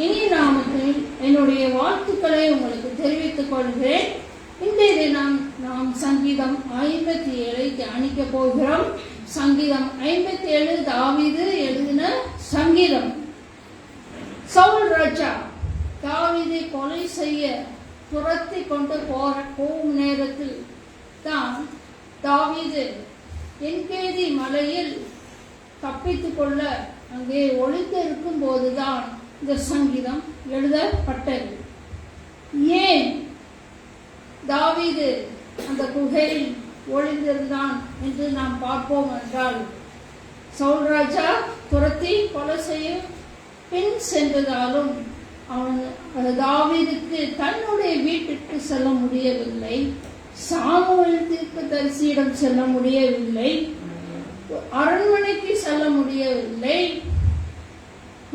இனி நாமத்தில் என்னுடைய வாழ்த்துக்களை உங்களுக்கு தெரிவித்துக் கொள்கிறேன். இன்றைய தினம் நாம் சங்கீதம் 57 தியானிக்க போகிறோம். சங்கீதம் 57 தாவீது எழுதின சங்கீதம். சவுல் ராஜா தாவீதை கொலை செய்ய துரத்தி கொண்டு போகும் நேரத்தில் தான் தாவீது என்கேதி மலையில் தப்பித்துக் கொள்ள அங்கே ஒளிந்து இருக்கும் போதுதான் இந்த சங்கீதம் எழுதப்பட்டது. ஏன் தாவீது அந்த குகையில் ஒளிந்திருந்தான் என்று நாம் பார்ப்போம் என்றால், சவுல் ராஜா துரத்தி கொலை செய்ய பின் சென்றதாலும் தாவீதுக்கு தன்னுடைய வீட்டுக்கு செல்ல முடியவில்லை, சாமுவேல் தீர்க்கதரிசியிடம் செல்ல முடியவில்லை, அரண்மனைக்கு செல்ல முடியவில்லை,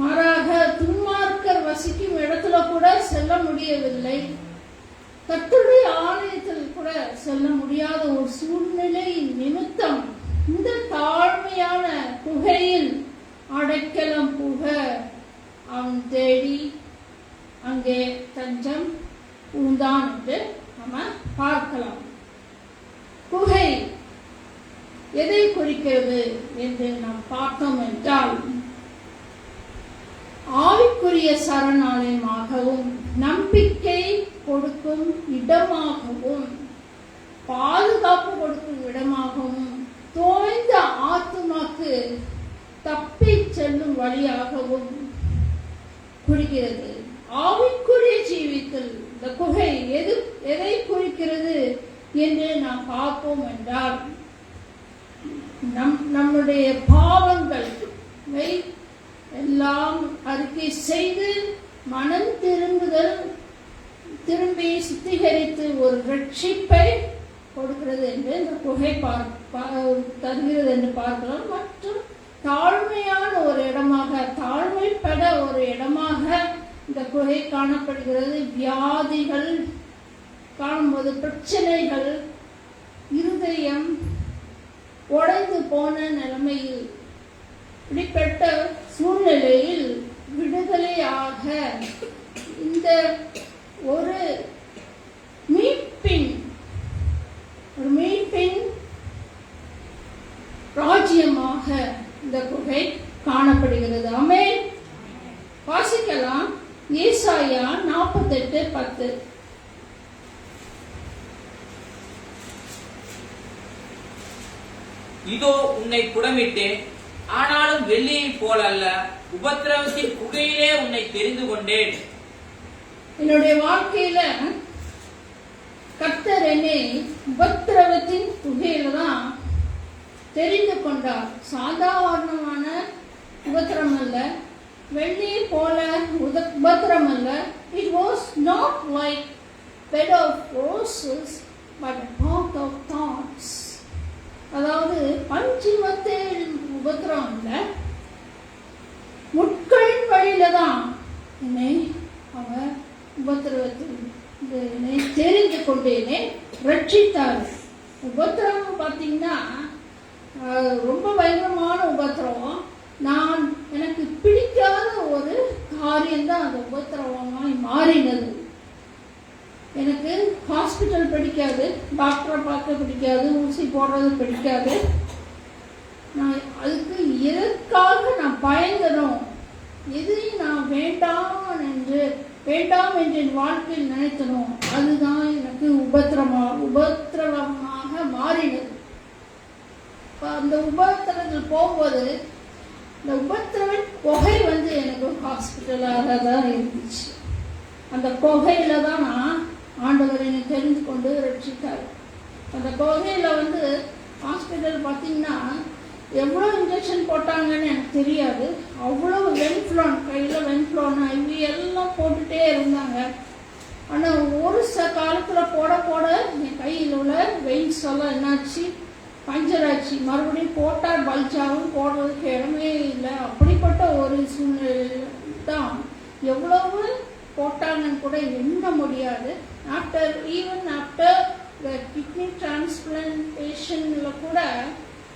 மாறாக துன்மார்க்கர் வசிக்கும் இடத்துல கூட செல்ல முடியவில்லை, கர்த்தருடைய ஆலயத்தில் கூட செல்ல முடியாத ஒரு சூழ்நிலை நிமித்தம் இந்த தாழ்மையான குகையில் அடைக்கலம் புக அவன் தேடி அங்கே தஞ்சம் புகுந்தான் என்று நம்ம பார்க்கலாம். குகை எதை குறிக்கிறது என்று நாம் பார்த்தோம் என்றால், ஆவிக்குரிய சரணாலயமாகவும் நம்பிக்கை கொடுக்கும் இடமாகவும் பாதுகாப்பு கொடுக்கும் இடமாகவும் தோய்ந்த ஆத்துமாக்கு தப்பி செல்லும் வழியாகவும் குறிக்கிறது. ஆவிக்குரிய ஜீவித்தில் இந்த குகை எதை குறிக்கிறது என்று நாம் பார்ப்போம் என்றால், நம்முடைய பாவங்கள் எல்லாம் அறிக்கை செய்து மனம் திரும்பி சுத்திகரித்து ஒரு ரட்சிப்பை கொடுக்கிறது என்று இந்த குகை தருகிறது என்று பார்க்கலாம். மற்றும் தாழ்மையான ஒரு இடமாக, தாழ்மைப்பட ஒரு இடமாக இந்த குகை காணப்படுகிறது. வியாதிகள் காணும்போது, பிரச்சனைகள், இருதயம் உடைந்து போன நிலைமையில், இப்படிப்பட்ட சூழ்நிலையில் விடுதலையாக இந்த ஒரு மீட்பின் ராஜ்யமாக இந்த குகை காணப்படுகிறது. ஆமென். வாசிக்கலாம். ஏசாயா 48:10. இதோ உன்னை புடமிட்டேன், ஆனாலும் வெள்ளியை போல அல்ல, உபத்திரவத்தின் குகையிலே உன்னை தெரிந்து கொண்டேன். என்னுடைய வாழ்க்கையில கர்த்தர் என்னை உபத்திரவத்தின் குகையில தான் தெரிந்து கொண்டார். சாதாரணமான உபத்திரம் அல்ல, வெள்ளியை போல உபத்திரம் அல்ல. It was not like bed of roses but a path of thorns. அதாவது பஞ்சுமத்தேல் உபத்திரம் அல்ல, முட்களின் வழியில தான் என்னை அவர் உபத்திரவத்தில் என்னை தெரிந்து கொண்டேனே ரட்சித்தார். உபத்திரம் பார்த்தீங்கன்னா ரொம்ப பயங்கரமான உபத்திரவம். எனக்கு பிடிக்காத ஒரு காரியம்தான் அந்த உபத்திரவமாய் மாறினது. எனக்கு ஹாஸ்பிட்டல் பிடிக்காது, டாக்டரை பார்க்க பிடிக்காது, ஊசி போடுறது பிடிக்காது. நான் அதுக்கு எதற்காக நான் பயங்கணும், எதையும் நான் வேண்டாம் என்று என் வாழ்க்கையில் நினைத்தனும், அதுதான் எனக்கு உபத்திரவமாக மாறினது. அந்த உபத்திரத்தில் போகும்போது இந்த உபத்திரவின் குகை எனக்கு ஹாஸ்பிட்டலாக தான் இருந்துச்சு. அந்த குகையில தான் நான் ஆண்டவர் என்னை தெரிந்து கொண்டு ரட்சித்தார். அந்த குகையில ஹாஸ்பிட்டல் பார்த்தீங்கன்னா எவ்வளோ இன்ஜெக்ஷன் போட்டாங்கன்னு எனக்கு தெரியாது. அவ்வளோ வென்ஃப்ளோன், கையில் வென்ஃப்ளோன், ஐவி எல்லாம் போட்டுகிட்டே இருந்தாங்க. ஆனால் ஒரு காலத்தில் போட என் கையில் உள்ள வெயின்ஸ் எல்லாம் என்னாச்சு, பஞ்சர் ஆச்சு. மறுபடியும் போட்டால் பல்ஜாவும் போடுறதுக்கு இடமே இல்லை. அப்படிப்பட்ட ஒரு சூழ்நிலை தான். எவ்வளவு போட்டாங்கன்னு கூட எண்ண முடியாது. ஆஃப்டர் த கிட்னி டிரான்ஸ்பிளான்டேஷன்ல கூட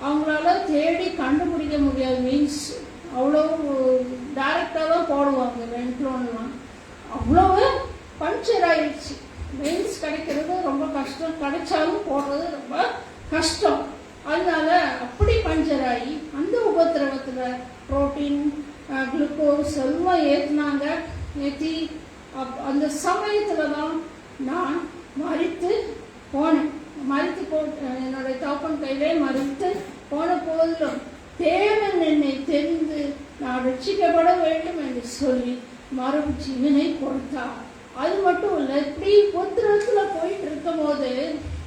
அவங்களால தேடி கண்டுபிடிக்க முடியாது. மீன்ஸ் அவ்வளோ டைரக்டாக தான் போடுவாங்க வென்ட்ரோன்லாம். அவ்வளவு பஞ்சர் ஆயிடுச்சு. மெயின்ஸ் கிடைக்கிறது ரொம்ப கஷ்டம், கிடைச்சாலும் போடுறது ரொம்ப கஷ்டம். அதனால அப்படி பஞ்சர் ஆகி அந்த உபத்திரவத்துல புரோட்டீன், குளுக்கோஸ் எல்லாம் ஏற்றினாங்க. ஏற்றி அந்த சமயத்துல தான் நான் மரித்து போனேன். என்னுடைய தகப்பன் கையிலே மறித்து போன போதிலும் தேவன் என்னை தெரிந்து நான் ரட்சிக்கப்பட வேண்டும் என்று சொல்லி மறுபடி ஜீவனை கொடுத்தார். அது மட்டும் இல்லை, இப்படி உபத்திரவத்துல போயிட்டு இருக்கும் போது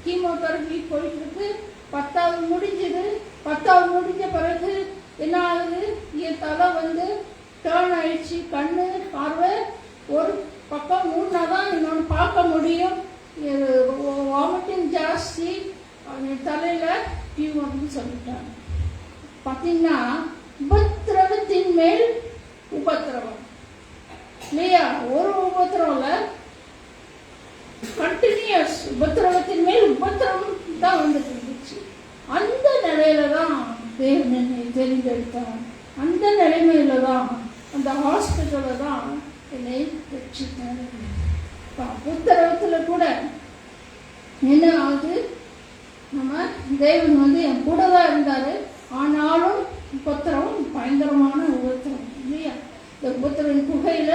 கீமோதெரபி போயிட்டு இருக்கு. 10வது முடிஞ்சது. 10வது முடிஞ்ச பிறகு என்ன ஆகுது, என் தலை டேர்ன் ஆயிடுச்சு. கண்ணு பார்வை ஒரு பக்கம் மூணாதான் இன்னொன்று பார்க்க முடியும். வாமிட்டிங் ஜாஸ்தி, தலையில டியூமர்னு சொல்லிட்டாங்க. பார்த்தீங்கன்னா உபத்திரவத்தின் மேல் உபத்திரவம் இல்லையா? ஒரு உபத்திரவம் இல்ல, கண்டினியூஸ் உபத்திரவத்தின் மேல் உபத்திரவம் தான் வந்துட்டு இருந்துச்சு. அந்த நிலையில தான் தேவன் என்னை தெரிந்தெடுத்தார். அந்த நிலைமையில தான், அந்த ஹாஸ்பிட்டல்ல தான் என்னை ரட்சித்தார். உபத்திரவத்துல கூட என்ன ஆகுது, நம்ம தேவன் என் கூட தான் இருந்தாரு. ஆனாலும் உபத்திரவம் பயங்கரமான உபத்திரவம் இல்லையா? இந்த உபத்திரவின் குகையில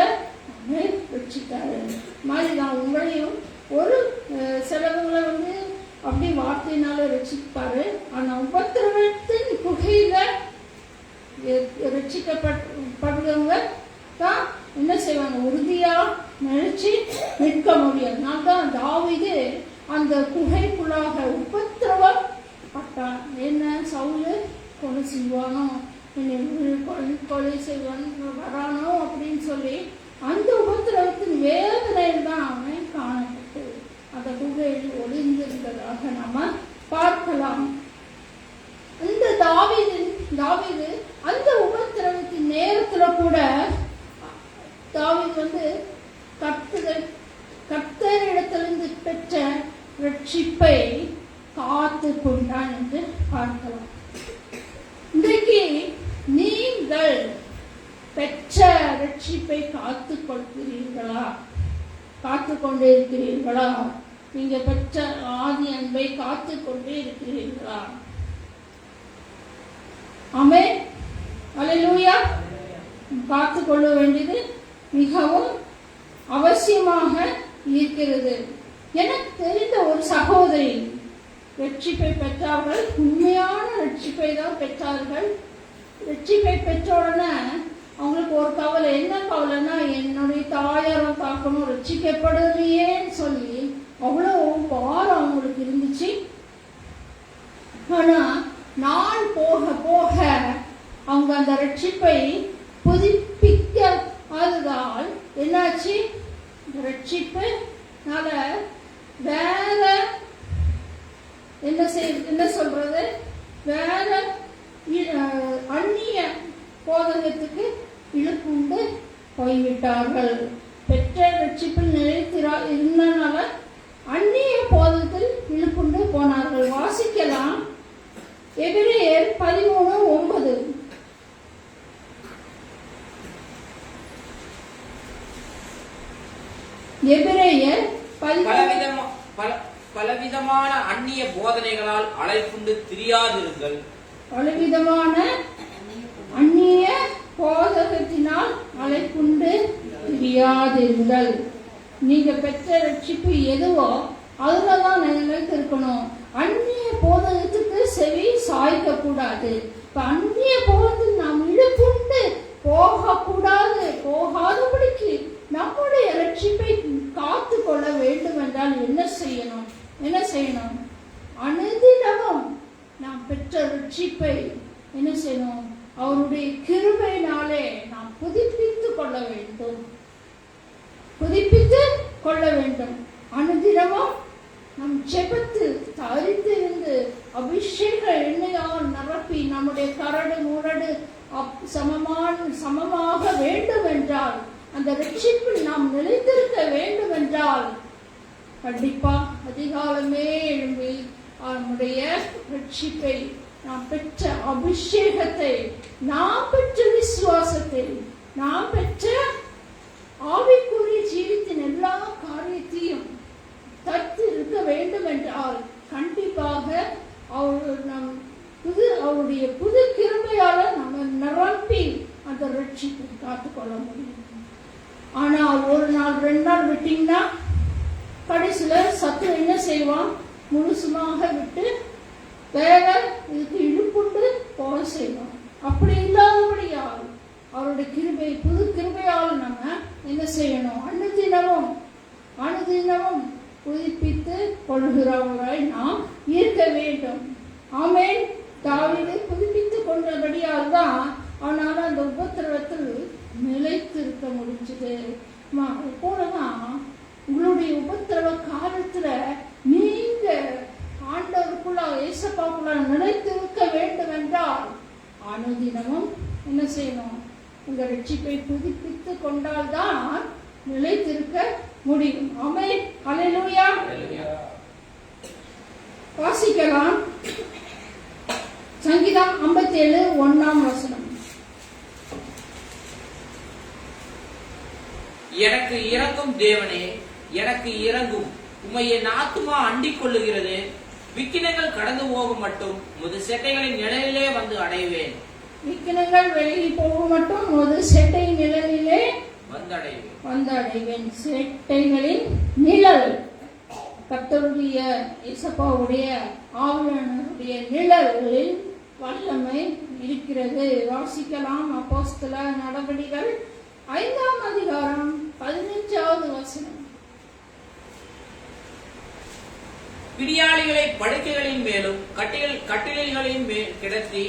வச்சுட்டாரு. மாதிரி தான் உங்களையும் ஒரு சிலவங்களை அப்படி வார்த்தையினால ரட்சிப்பாரு. ஆனா உபத்திரவத்தின் குகையில ரட்சிக்கப்படுறவங்க தான் என்ன செய்வாங்க, உறுதியா நினைச்சு நிற்க முடியாது. நான் தான் தாவீது அந்த குகைக்குள்ளாக உபத்திரவம் பட்டான். என்ன சவுலு கொலை செய்வானோ, கொலை செய்வான் வரானோ அப்படின்னு சொல்லி அந்த உபத்திரவத்தின் வேதனையில் தான் அவன் காணப்பட்டு அந்த குகையில் ஒளிந்திருந்ததாக நம்ம பார்க்கலாம். இந்த தாவீது அந்த உபத்திரவத்தின் நேரத்துல கூட தாவீது கர்த்தரிடத்திலிருந்து பெற்ற ரட்சிப்பை காத்து கொண்டான் என்று பார்க்கலாம். இன்றைக்கு நீங்கள் பெற்ற ரட்சிப்பை காத்து கொள்கிறீர்களா? காத்து கொண்டே இருக்கிறீர்களா? நீங்க பெற்ற ஆதி அன்பை காத்து கொண்டே இருக்கிறீர்களா? ஆமென், அல்லேலூயா. காத்து கொள்ள வேண்டியது மிகவும் அவசியமாக இருக்கிறது. எனக்கு தெரிந்த ஒரு சகோதரி ரட்சிப்பை பெற்றார்கள். உண்மையான ரட்சிப்பை தான் பெற்றார்கள். ரட்சிப்பை பெற்ற உடனே அவங்களுக்கு ஒரு கவலை. என்ன கவலைன்னா, என்னுடைய தாயாரும் தாக்கணும் ரட்சிக்கப்படுறியேன்னு சொல்லி அவ்வளோ பாரம் அவங்களுக்கு இருந்துச்சு. ஆனா நாள் போக போக அவங்க அந்த ரட்சிப்பை புதுப்பிக்க ஆததால் என்னாச்சு, ரட்சிப்புனால வேற என்ன சொல்றது, வேற அந்நிய போதகத்துக்கு இழுப்புண்டு போய்விட்டார்கள். பெற்ற ரட்சிப்பில் நிலைத்திரா இருந்தனால அந்நிய போதகத்தில் இழுப்புண்டு போனார்கள். வாசிக்கலாம், எபிரேயர் 13:9. எபிரேயர் பலவிதமான அந்நிய போதனைகளால் அலைப்புண்டு திரியாதிருங்கள். பலவிதமான அந்நிய போதகத்தினால் அலைப்புண்டு திரியாதிருங்கள். நீங்க பெற்ற ரட்சிப்பு எதுவோ அதுலதான் நிலைத்து இருக்கணும். அந்நிய போதகத்துக்கு செவி சாய்க்க கூடாது. இப்ப அந்நிய போதத்தில் நாம் இழுப்புண்டு போகக்கூடாது. போகாதபடிக்கு நம்முடைய ரட்சிப்பை காத்து கொள்ள வேண்டும் என்றால் என்ன செய்யணும்? அனுதினமும் நாம் பெற்ற ரட்சிப்பை என்ன செய்யணும்? அவருடைய கிருபையினாலே நாம் புதுப்பித்துக் கொள்ள வேண்டும். அனுதினமும் நம் ஜெபத்தில் தரித்திருந்து அபிஷேக எண்ணெயால் நிரப்பி நம்முடைய கரடு முரடு சமமாக வேண்டும் என்றால், அந்த ரட்சிப்பில் நாம் நிலைத்திருக்க வேண்டும் என்றால், கண்டிப்பா அதிகாலமே எழும்பி நம்முடைய ரட்சிப்பை, நாம் பெற்ற அபிஷேகத்தை, நாம் பெற்ற விசுவாசத்தை, நாம் பெற்ற ஆவிக்குரிய வேண்டும் என்றால் கண்டிப்பாக அவருடைய புது கிருபையால நம்ம நிரப்பி அந்த ரட்சிப்பை காத்துக்கொள்ள முடியும். ஆனால் ஒரு நாள் 2 நாள் விட்டீங்கன்னா கடைசியில சத்து என்ன செய்வான், முழுசுமாக விட்டு வேற இதுக்கு இழுப்புண்டு போக செய்வான். அப்படி இல்லாதபடியால் அவருடைய கிருபை, புது கிருபையால் நம்ம என்ன செய்யணும், அனுதினமும் புதுப்பித்து கொள்கிறவர்களாய் நாம் இருக்க வேண்டும். ஆமென். தாவீதை புதுப்பித்து கொண்டபடியால் தான் அவனால அந்த உபத்திரவத்தில் நிலைத்திருக்க முடிஞ்சது. போலதான் உங்களுடைய உபத்திரவ காலத்துல நீங்க ஆண்டவருக்குள்ள ஏசப்பாக்குள்ள நிலைத்திருக்க வேண்டும் என்றால் அனுதினமும் என்ன செய்யணும், உங்க ரட்சிப்பை புதுப்பித்து கொண்டால்தான் நிலைத்திருக்க முடியும். ஆமென். ஹல்லேலூயா. வாசிக்கலாம். சங்கீதம் 57:1. எனக்கு இறங்கும் தேவனே, எனக்கு இறங்கும். உம்மை என் ஆத்துமா அண்டிக் கொள்ளுகிறது. விக்கினங்கள் கடந்து போகும் மட்டும் முது செட்டைகளின் நிழலிலே வந்து அடைவேன். விக்கினங்கள் விலகி போகும் மட்டும் முது செட்டை நிழலிலே வந்து அடைவேன். செட்டைகளின் நிழல் கர்த்தருடைய இயேசுவுடைய ஆவியானவருடைய நிழலில் வல்லமை இருக்கிறது. வாசிக்கலாம். அப்போஸ்தலர் நடவடிக்கைகள் 5:15. பிடியாளிகளை படுக்கைகளின் மேலும் கட்டில்களின் மேல் கிடத்தி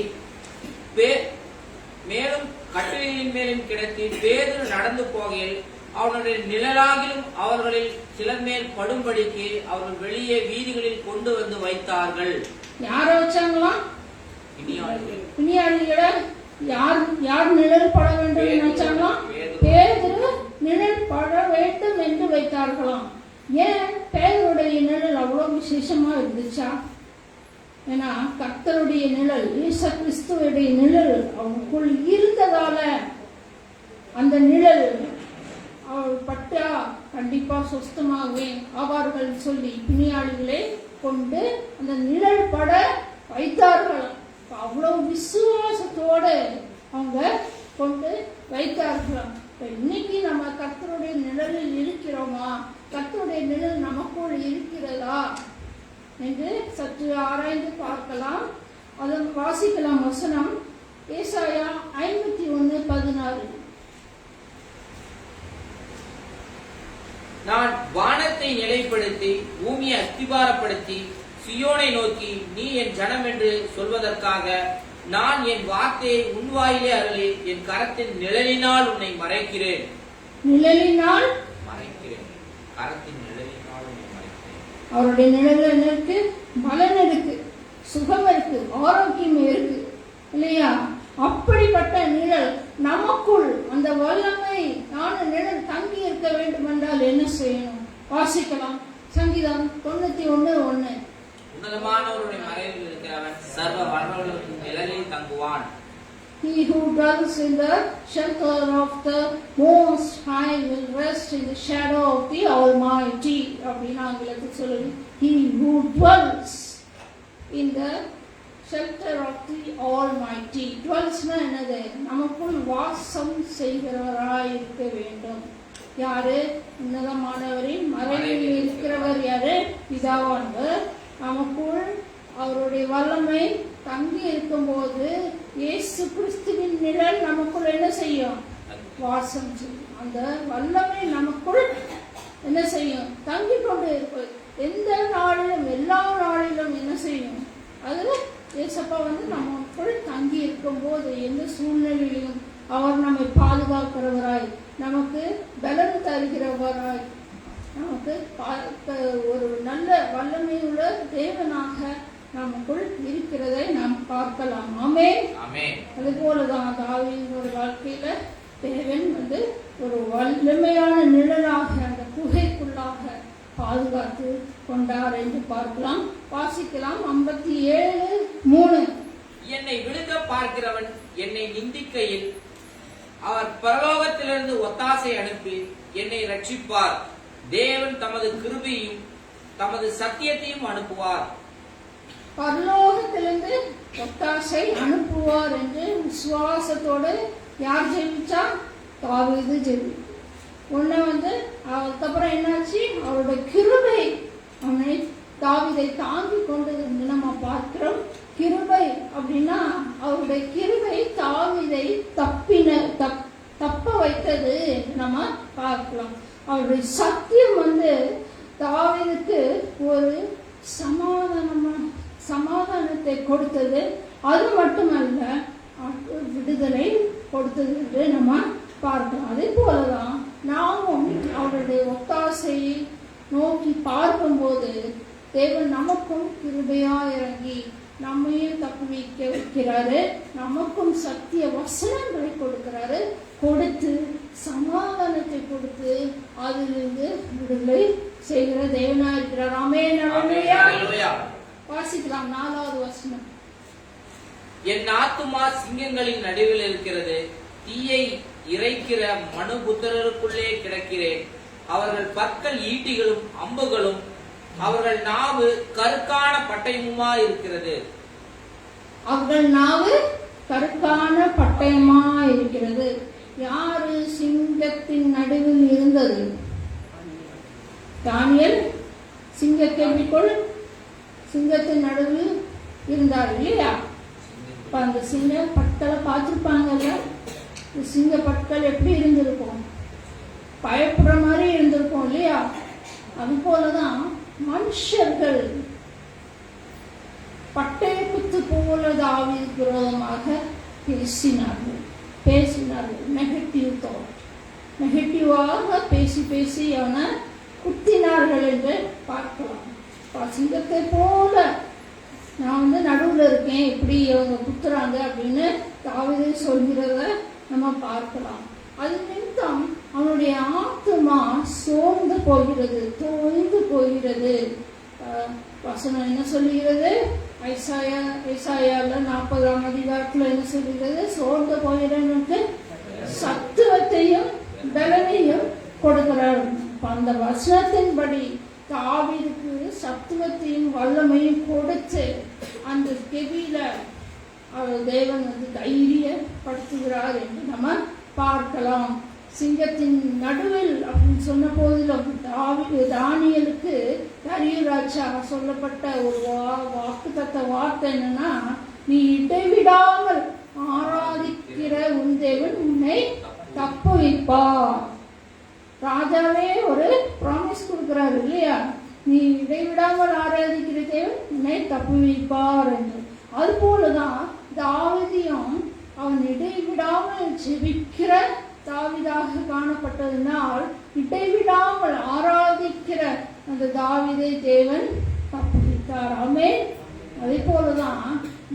மேலும் கட்டிலின் மேலும் கிடத்தி பேதுரு நடந்து போகையில் அவனுடைய நிழலாகிலும் அவர்களில் சிலர் மேல் படும்படிக்கு அவர்கள் வெளியே வீதிகளில் கொண்டு வந்து வைத்தார்கள். யார வச்சாங்களா? பிணியாளிகளை. யார் நிழல் பட வேண்டும் நினைச்சாங்களா? பேதுரு நிழல் பட வேண்டும் என்று வைத்தார்களாம். ஏன் பேதுருடைய நிழல் அவ்வளவு விசேஷமா இருந்துச்சா? ஏன்னா கர்த்தருடைய நிழல், இயேசு கிறிஸ்துவுடைய நிழல் அவனுக்குள் இருந்ததால அந்த நிழல் அவள் பட்டா கண்டிப்பா சொஸ்தமாகவே அவர்கள் சொல்லி பிணியாளிகளை கொண்டு அந்த நிழல் பட வைத்தார்கள். அவ்வளவு விசுவாசத்தோடு அவங்க கொண்டு வைத்தார்களாம். இன்னைக்கு நம்ம கர்த்தருடைய நிழலில் இருக்கிறோமா? கர்த்தருடைய நிழல் நமக்குள் இருக்கிறதா என்று சற்று ஆராய்ந்து பார்க்கலாம். அதை வாசிக்கலாம். வசனம் ஏசாயா 51:16. நான் வானத்தை நிலைப்படுத்தி பூமியை அஸ்திபாரப்படுத்தி சியோனை நோக்கி நீ என் ஜனம் என்று சொல்வதற்காக நான் என் வார்த்தையை உன் வாயிலே அருளி என் கரத்தின் நிழலினால் உன்னை மறைக்கிறேன். நிழலினால் மறைக்கிறேன். கரத்தின் நிழலினால் உன்னை மறைக்கிறேன். அவருடைய நிழல் என்ன இருக்கு? பலன் இருக்கு, சுகம் இருக்கு, ஆரோக்கியம் இருக்கு இல்லையா? அப்படிப்பட்ட நிழல் நமக்குள், அந்த வல்லமை நிழல் தங்கி இருக்க வேண்டும் என்றால் என்ன செய்யணும்? வாசிக்கலாம். சங்கீதம் 91:1. உன்னதமானவருடைய மறைவில் இருக்கிறவன் சர்வ வல்லவரின் நிழலில் தங்குவான். He who dwells in the shelter of the Most High will rest in the shadow of the Almighty. அப்படின்னு ஆங்கிலத்தில் சொல்லுது. He who dwells in the shelter of the Almighty. Dwellsனா என்னது? நமக்குள் வாசம் செய்கிறவராய் இருக்க வேண்டும். யாரு? உன்னதமானவரின் மறைவில் இருக்கிறவர் யாரு? பிதாவானவர். நமக்குள் அவருடைய வல்லமை தங்கி இருக்கும் போது இயேசு கிறிஸ்துவின் நிழல் நமக்குள் என்ன செய்யும்? வாசம் செய்யும். அந்த வல்லமை நமக்குள் என்ன செய்யும்? தங்கி கொண்டு இருப்பது. எந்த நாளிலும் எல்லா நாளிலும் என்ன செய்யும்? அதுல ஏசப்பா நமக்குள் தங்கி இருக்கும் போது எந்த சூழ்நிலையிலும் அவர் நம்மை பாதுகாக்கிறவராய், நமக்கு பலன் தருகிறவராய், நமக்கு ஒரு நல்ல வல்லமையுள்ள தேவனாக நமக்குள் இருக்கிறதை நாம் பார்க்கலாம். ஆமென். அது போலதான் தாவீதுடைய வாழ்க்கையில தேவன் ஒரு வல்லமையான நிழலாக அந்த குகைக்குள்ளாக பாதுகாத்து கொண்டார் என்று பார்க்கலாம். வாசிக்கலாம். 57:3. என்னை விழுங்க பார்க்கிறவன் என்னை நிந்திக்கையில் அவர் பரலோகத்திலிருந்து ஒத்தாசை அனுப்பி என்னை ரட்சிப்பார். தேவன் தமது கிருபையும் தமது சத்தியத்தையும் அனுப்புவார். பரலோகத்திலிருந்து ஒத்தாசை அனுப்புவார் என்று விசுவாசத்தோடு யார் ஜெபிச்சா? தாவீது ஜெபி. அதுக்கப்புறம் என்னாச்சு? அவருடைய கிருபை அவனை தாவீதை தாங்கி கொண்டது நம்ம பார்க்கிறோம். கிருபை அப்படின்னா அவருடைய கிருபை தாவீதை தப்ப வைத்தது நம்ம பார்க்கலாம். அவருடைய சத்தியம் தாவீதுக்கு ஒரு சமாதானத்தை கொடுத்தது. அது மட்டுமல்ல, விடுதலை கொடுத்தது என்று நம்ம பார்க்கலாம். அதே போலதான் நாமும் அவருடைய ஒத்தாசையை நோக்கி பார்க்கும்போது தேவன் நமக்கும் கிருபையா இறங்கி நம்மையும் தப்புவிக்க வைக்கிறாரு. நமக்கும் சத்திய வசனங்களை கொடுக்கிறாரு. கொடுத்து சமாதானத்தை கொடுத்து அதிலிருந்து விடுதலை செய்கிற தேவனா இருக்கிறார். ஆமென். அல்லேலூயா. வாசிக்கலாம் 4வது வசனம். என் ஆத்துமா சிங்கங்களின் நடுவில் இருக்கிறது, தீயை இறைக்கிற மனுபுத்திரருக்குள்ளே கிடக்கிறேன். அவர்கள் பற்கள் ஈட்டிகளும் அம்புகளும், அவர்கள் நாவு கருக்கான பட்டயமுமா இருக்கிறது. அவர்கள் நாவு கருக்கான பட்டயமா இருக்கிறது. யாரு சிங்கத்தின் நடுவில் இருந்தது? தானியேல் சிங்கக்கேள்விக்குள் சிங்கத்தின் நடுவில் இருந்தார் இல்லையா? அந்த சிங்க பற்களை பார்த்துருப்பாங்கல்ல. சிங்க பற்கள் எப்படி இருந்திருக்கும்? பயப்படுற மாதிரி இருந்திருக்கும் இல்லையா? அது போலதான் மனுஷர்கள் பட்டய குத்து போல தாவீதுக்கு விரோதமாக பேசினார்கள். நெகட்டிவாக பேசி அவனை குத்தினார்கள் என்று பார்க்கலாம். சிங்கத்தை போல நான் நடுவில் இருக்கேன், இப்படி அவங்க குத்துறாங்க அப்படின்னு தாவீது சொல்கிறத நம்ம பார்க்கலாம். அது நிமித்தம் அவனுடைய ஆத்துமா சோர்ந்து போகிறது, தோய்ந்து போகிறது. வசனம் என்ன சொல்லுகிறது? ஐசாயால 40ஆம் அதிகாரத்துல என்ன சொல்லுகிறது? சோர்ந்து போகிறவனுக்கு சத்துவத்தையும் பலனையும் கொடுக்கிறார். அந்த வசனத்தின்படி தாவீதுக்கு சத்துவத்தையும் வல்லமையும் கொடுத்து அந்த கெபியில தேவன் தைரியப்படுத்துகிறார் என்று நம்ம பார்க்கலாம். சிங்கத்தின் நடுவில் அப்படின்னு சொன்ன போதிலும் தானியேலுக்கு தரியராஜா சொல்லப்பட்ட ஒரு வாக்குத்தத்த வார்த்தை என்னன்னா, நீ இடைவிடாமல் ஆராதிக்கிற உன் தேவன் உன்னை தப்புவிப்பார். ராஜாவே ஒரு ப்ராமிஸ் கொடுக்கிறாரு இல்லையா? நீ இடைவிடாமல் ஆராதிக்கிற தேவன் உன்னை தப்புவிப்பார் என்று. அது போலதான் தாவீதையும் அவன் இடைவிடாமல் ஜெபிக்கிற தாவீதாக காணப்பட்டதனால் இடைவிடாமல் ஆராதிக்கிற அந்த தாவீதை தேவன் தப்புவித்தார். ஆமென். அதே போலதான்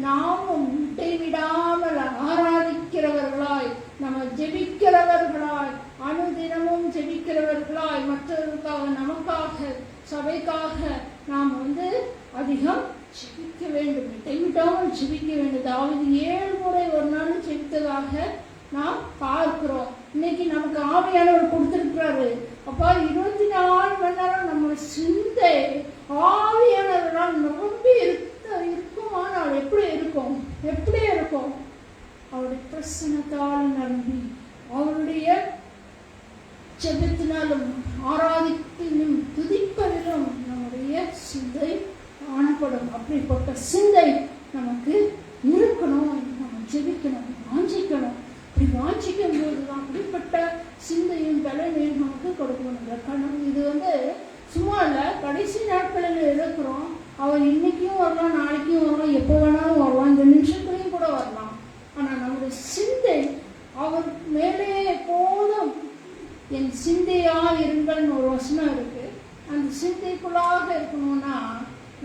நாமும் இடைவிடாமல் ஆராதிக்கிறவர்களாய், நம்ம ஜெபிக்கிறவர்களாய், அனுதினமும் ஜெபிக்கிறவர்களாய், மற்றவர்களுக்காக, நமக்காக, சபைக்காக நாம் அதிகம் ஜெபிக்க வேண்டும். இடைவிடாமல் ஜெபிக்க வேண்டும். தாவீது 7 முறை ஒரு நாள் ஜெபித்ததாக நாம் பார்க்கிறோம். இன்னைக்கு நமக்கு ஆவியானவர் கொடுத்திருக்கிறாரு. அப்பா 24 மணி நேரம் நம்ம சிந்தை ஆவியானவரால் நிரம்பி இருக்குமானால் எப்படி இருக்கும்? அவருடைய பிரசன்னத்தால் நிரம்பி, அவருடைய ஜெபத்தினாலும் ஆராதிப்பிலும் துதிப்பதிலும் நம்முடைய சிந்தை காணப்படும். அப்படிப்பட்ட சிந்தை நமக்கு இருக்கணும். நம்ம ஜெபிக்கணும், வாஞ்சிக்கணும். அப்படி வாஞ்சிக்கும் போதுதான் அப்படிப்பட்ட சிந்தையும் பலனையும் நமக்கு கொடுக்கணும். இது சும்மா இல்லை, கடைசி நாட்களில் இருக்கிறோம். அவன் இன்னைக்கும் வரலாம், நாளைக்கும் வரலாம், எப்போ வேணாலும் வரலாம், இந்த நிமிஷத்துலையும் கூட வரலாம். ஆனால் நம்முடைய சிந்தை அவர் மேலே எப்போதும் என் சிந்தையா இருங்கள்னு ஒரு வசனம் இருக்கு. அந்த சிந்தைக்குள்ளாக இருக்கணும்னா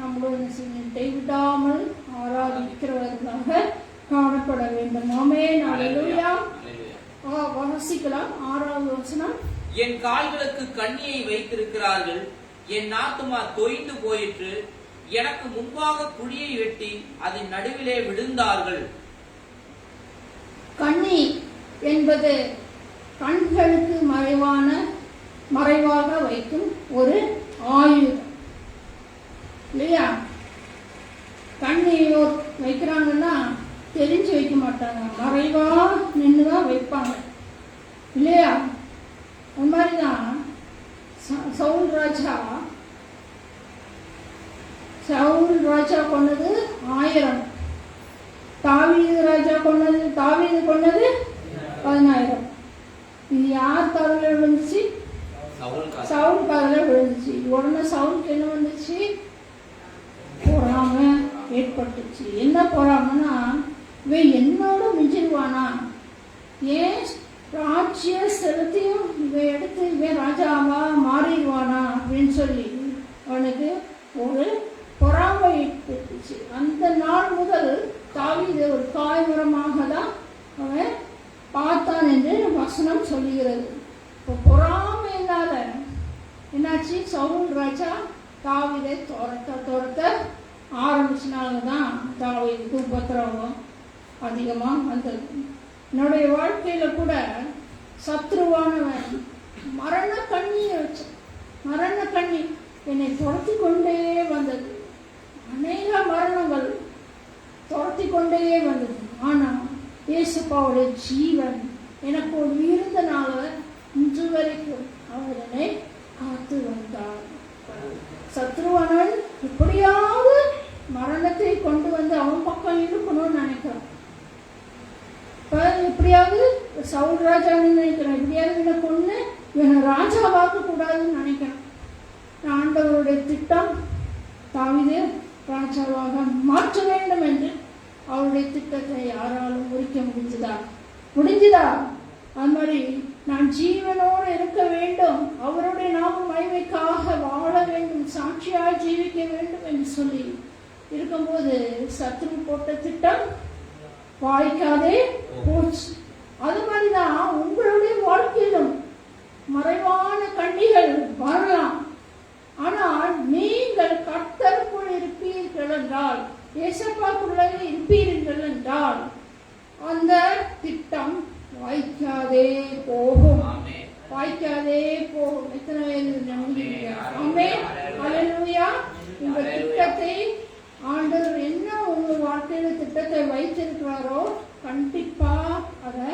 நம்மளோட சிந்தை விடாமல் ஆராதிக்கிறவர்களாக காணப்பட வேண்டும். ஆமென். அல்லேலூயா. வாசிக்கலாம் 6வது வசனம். என் கால்களுக்கு கண்ணியை வைத்திருக்கிறார்கள், என் ஆத்துமா தொய்ந்து போயிற்று. எனக்கு முன்பாக குழியை வெட்டி அதன் நடுவிலே விழுந்தார்கள். கண்ணி என்பது கண்களுக்கு மறைவாக வைக்கும் ஒரு ஆயுதம். மாதிரிதான் சவுல் ராஜா கொன்னது 1000, தாவீது கொன்னது 10,000. இது யார் காதுல விழுந்துச்சு? சவுல் காதுல விழுந்துச்சு. உடனே சவுலுக்கு என்ன வந்துச்சு? பொறாமை ஏற்பட்டுச்சு. என்ன பொறாமைன்னா, இவன் என்னோட மிஞ்சிருவானா, ஏன் ராஜ்ய செலுத்தியும் இவன் எடுத்து இவன் ராஜாவா மாறிடுவானா அப்படின்னு சொல்லி அவனுக்கு ஒரு பொறாமை ஏற்பட்டுச்சு. அந்த நாள் முதல் தாவீது ஒரு காய்மரமாக தான் அவன் பார்த்தான் என்று வசனம் சொல்லுகிறது. இப்போ பொறாமையினால என்னாச்சு? சவுல் ராஜா தாவீதை துரத்த ஆரம்பிச்சனால தான் தாவீதுக்கு உபத்திரவம் அதிகமாக வந்தது. என்னுடைய வாழ்க்கையில கூட சத்ருவானவன் மரண கண்ணியை வச்சான். மரண கண்ணி என்னை துரத்தி கொண்டே வந்தது. அநேக மரணங்கள் துரத்தி கொண்டே வந்தது. ஆனா இயேசுப்பாவுடைய ஜீவன் எனக்கு ஒரு இருந்தனால இன்று வரைக்கும் அவர் என்னை காத்து வந்தார். சத்ருவானவன் எப்படியாவது மரணத்தை கொண்டு வந்து அவன் பக்கம் இருக்கணும்னு நினைக்கிறான். எப்படியாவது சவுல் ராஜான்னு நினைக்கிறேன், எப்படியாவது இவனை கொண்டு இவனை ராஜாவாக்க கூடாதுன்னு நினைக்கிறேன். ஆண்டவருடைய திட்டம் தாவீதை ராஜாவாக மாற்ற வேண்டும் என்று அவருடைய திட்டத்தை யாராலும் முறிக்க முடிஞ்சுதா? அது மாதிரி நான் ஜீவனோடு இருக்க வேண்டும், அவருடைய நாம மகிமைக்காக வாழ வேண்டும், சாட்சியாய் ஜீவிக்க வேண்டும் என்று சொல்லி இருக்கும்போது சத்ரு போட்ட திட்டம் வாய்க்காதே போச்சு. அது மாதிரிதான் உங்களுடைய வாழ்க்கையிலும் மறைவான கண்ணிகள் வரலாம். ஆனால் நீங்கள் கர்த்தருக்குள் இருப்பீர்கள் என்றால், இயேசுவுக்குள்ளே இருப்பீர்கள் என்றால் அந்த திட்டம் வாய்க்காதே போகும். எத்தனை பேர் நம்புறீங்க? ஆமென், ஹல்லேலூயா. இந்த திட்டத்தை ஆண்டவர் என்ன உங்க வாழ்க்கையில திட்டத்தை வைத்திருக்கிறாரோ கண்டிப்பா அதை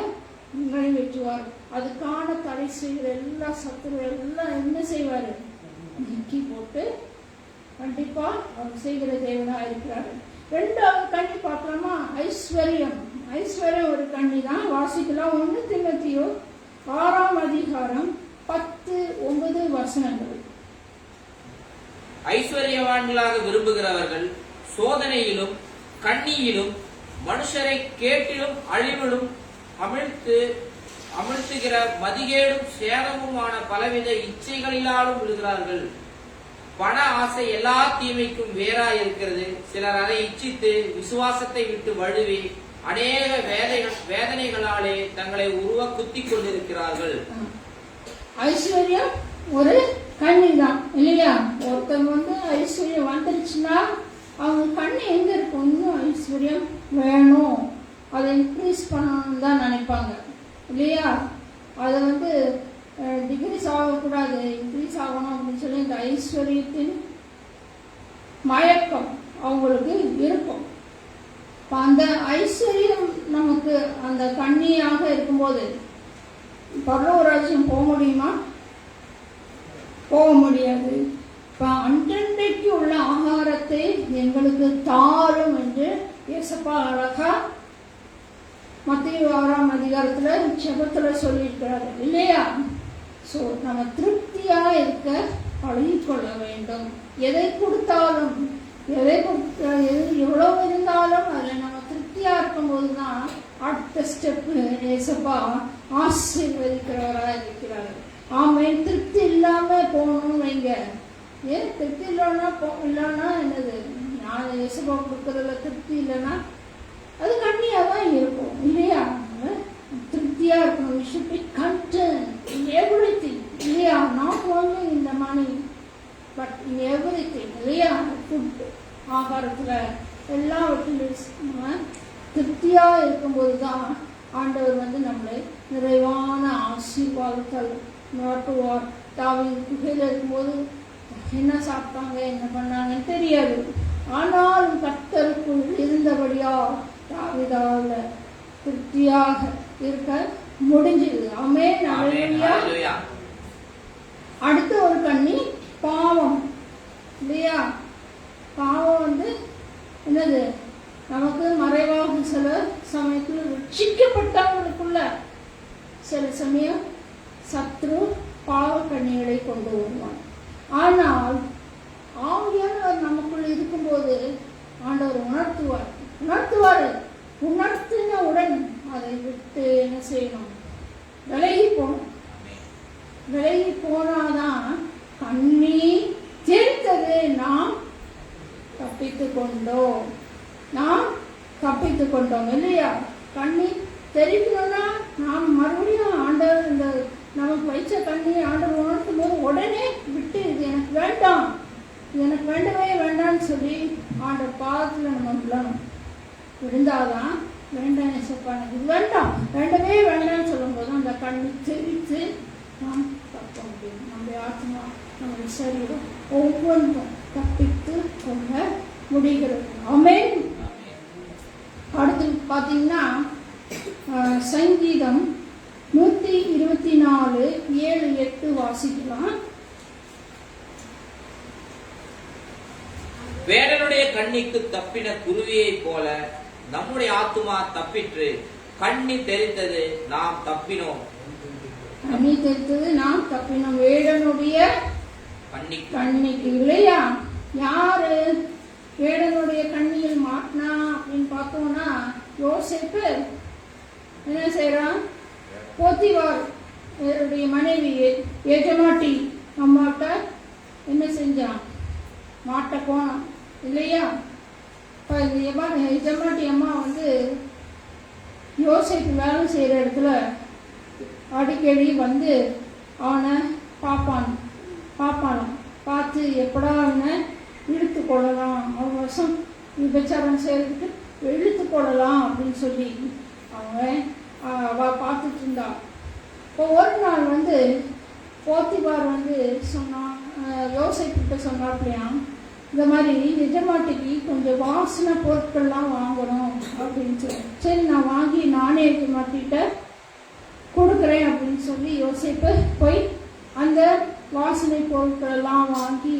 நிறைவேற்றுவார். அதுக்கான தடை செய்கிற எல்லா சத்துருவும் எல்லாம் என்ன செய்வாரு? நீக்கி போட்டு கண்டிப்பா அவர் செய்கிற தேவனா இருக்கிறாரு. 2வது கண்ணி பார்க்கலாமா? ஐஸ்வர்யம் ஒரு கண்ணி தான். வாசிக்கலாம். 1 தீமோத்தேயு 6ஆம் அதிகாரம் 10-9 வசனங்கள். ஐஸ்வர்யவான்களாக விரும்புகிறவர்கள் சோதனையிலும் கண்ணியிலும் மனுஷரை கேட்டிலும் அழிவிலும் அமிழ்த்துகிற மதிகேடும் சேதமுமான பலவித இச்சைகளிலாலும் விழுகிறார்கள். பண ஆசை எல்லா தீமைக்கும் வேறாய் இருக்கிறது. சிலர் அதை இச்சித்து விசுவாசத்தை விட்டு வழுவி அநேக வேதனைகளாலே தங்களை உருவ குத்தி கொண்டிருக்கிறார்கள். ஐஸ்வர்யம் ஒரு கண்ணி தான் இல்லையா? ஒருத்தவங்க ஐஸ்வர்யம் வந்துருச்சுன்னா அவங்க கண்ணு எங்க இருக்கும்? இன்னும் ஐஸ்வர்யம் வேணும், அதை இன்க்ரீஸ் பண்ணணும்னு தான் நினைப்பாங்க இல்லையா? அதை டிக்ரீஸ் ஆகக்கூடாது, இன்க்ரீஸ் ஆகணும் அப்படின்னு சொல்லி இந்த ஐஸ்வர்யத்தின் மயக்கம் அவங்களுக்கு இருக்கும். அந்த ஐஸ்வர்யம் நமக்கு அந்த கண்ணியாக இருக்கும்போது பரலோக ராஜ்யம் போக முடியுமா? போக முடியாது. இப்போ அன்றன்றைக்கு உள்ள ஆகாரத்தை எங்களுக்கு தாரும் என்று இயேசப்பா அழகா மத்தேயு 6ஆம் அதிகாரத்துல ஜெபத்துல சொல்லியிருக்கிறாரு இல்லையா? ஸோ நம்ம திருப்தியா இருக்க பழகிக்கொள்ள வேண்டும். எதை கொடுத்தாலும் எவ்வளவு இருந்தாலும் அதில் நம்ம திருப்தியா இருக்கும்போது தான் அடுத்த ஸ்டெப்பு இயேசப்பா ஆசீர்வதிக்கிறவராக இருக்கிறார். ஆமென். திருப்தி இல்லாம போகணும்னு வைங்க. ஏன் திருப்தி இல்லைன்னா என்னது? நான் இயேசப்பா கொடுக்கறதுல திருப்தி இல்லைன்னா அது கண்ணியா தான் இருக்கும் இல்லையா? திருப்தியா இருக்கணும். We should be content in everything இல்லையா? not only in the money but in everything இல்லையா? ஃபுட் ஆகாரத்துல எல்லாவற்றிலும் திருப்தியா இருக்கும்போது தான் ஆண்டவர் நம்மளை நிறைவான ஆசீர்வாதத்தால் நாட்டுவார். தாவீது குகையில் இருக்கும்போது என்ன சாப்பிட்டாங்க என்ன பண்ணாங்கன்னு தெரியாது. ஆனாலும் கர்த்தருக்குள் இருந்தபடியா தாவீதால திருப்தியாக இருக்க முடிஞ்சது. ஆமென், ஹல்லேலூயா. அடுத்த ஒரு கண்ணி பாவம் இல்லையா? பாவம் வந்து என்னது? நமக்கு மறைவாக சில சமயத்தில் ரட்சிக்கப்பட்டவங்களுக்குள்ள சில சமயம் சத்ரு பாவ கண்ணிகளை கொண்டு வருவான். ஆனால் ஆவியானவர் நமக்குள்ள இருக்கும்போது ஆண்டவர் உணர்த்துவார். உணர்த்தினவுடன் அதை விட்டு என்ன செய்யணும்? விலகி போகணும். விலகி போனாதான் கண்ணி தெரித்தது நாம் தப்பித்துக் கொண்டோம் இல்லையா? கண்ணி தெரிக்கணும்னா நாம் மறுபடியும் ஆண்டவர் இந்த நமக்கு வைச்ச கண்ணியை ஆண்டவர் உணர்த்தும் போது உடனே விட்டு இது எனக்கு வேண்டாம், இது எனக்கு வேண்டவே வேண்டாம்னு சொல்லி ஆண்டவர் பாதத்தில் நம்ம விழணும். விழுந்தாதான் வேண்டாம் ஏசப்பா எனக்கு இது வேண்டாம், வேண்டவே வேண்டாம்னு சொல்லும் போது அந்த கண்ணி தெரித்து நாம் தப்ப முடியும். நம்முடைய ஆத்மா, நம்முடைய சரீரம் ஒவ்வொன்றும் தப்பித்து கொள்ள முடிகிறது. ஆமென். அடுத்து பார்த்தீங்கன்னா சங்கீதம் 124 7 8 வாசிக்கலாம். வேடனுடைய கண்ணிக்கு தப்பின குருவியை போல நம்முடைய ஆத்துமா தப்பிற்று. கண்ணி தெரிந்தது நாம் தப்பினோம். கண்ணி தெரிந்தது நாம் தப்பினோம். வேடனுடைய கண்ணிக்கு இல்லையா? யாரு வேடனுடைய கண்ணியில் மாட்டினா அப்படின்னு பார்த்தோம்னா யோசேப்பு என்ன செய்யறான்? போத்திபார் மனைவி எஜமாட்டி அம்மாட்ட என்ன செஞ்சான்? மாட்ட போனான் இல்லையா? எஜமாட்டி அம்மா வந்து யோசேப்பு வேலை செய்யற இடத்துல அடிக்கடி வந்து அவனை பார்ப்பானாம். பார்த்து எப்படா அவனை இழுத்து கொள்ளலாம், அவன் வருஷம் விபச்சாரம் செய்யறதுக்கு இழுத்து கொள்ளலாம் அப்படின்னு சொல்லி அவ பார்த்துட்டு இருந்தா. இப்போ ஒரு நாள் வந்து போத்திபார் வந்து சொன்னான், யோசேப்பிட்ட சொன்னாப்லையாம், இந்த மாதிரி எஜமாட்டிக்கு கொஞ்சம் வாசனை பொருட்கள்லாம் வாங்கணும் அப்படின்னு சொல்லி. சரி நான் வாங்கி நானே எஜமாட்டிகிட்ட கொடுக்குறேன் அப்படின்னு சொல்லி யோசேப்பு போய் அந்த வாசனை பொருட்கள் எல்லாம் வாங்கி